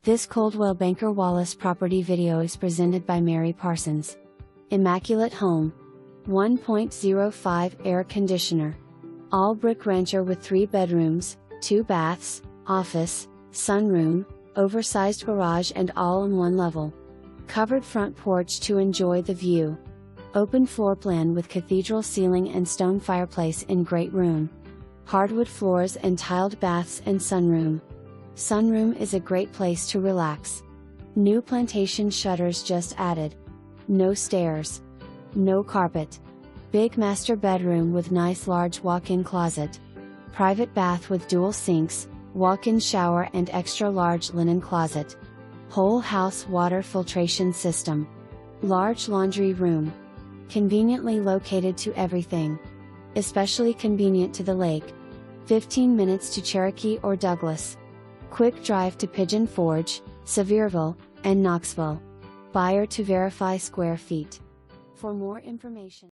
This Coldwell Banker Wallace property video is presented by Mary Parsons. Immaculate home. 1.05 air conditioner. All brick rancher with 3 bedrooms, 2 baths, office, sunroom, oversized garage and all on one level. Covered front porch to enjoy the view. Open floor plan with cathedral ceiling and stone fireplace in great room. Hardwood floors and tiled baths and sunroom. Sunroom is a great place to relax. New plantation shutters just added. No stairs. No carpet. Big master bedroom with nice large walk-in closet. Private bath with dual sinks, walk-in shower and extra large linen closet. Whole house water filtration system. Large laundry room. Conveniently located to everything. Especially convenient to the lake. 15 minutes to Cherokee or Douglas. Quick drive to Pigeon Forge, Sevierville, and Knoxville. Buyer to verify square feet. For more information.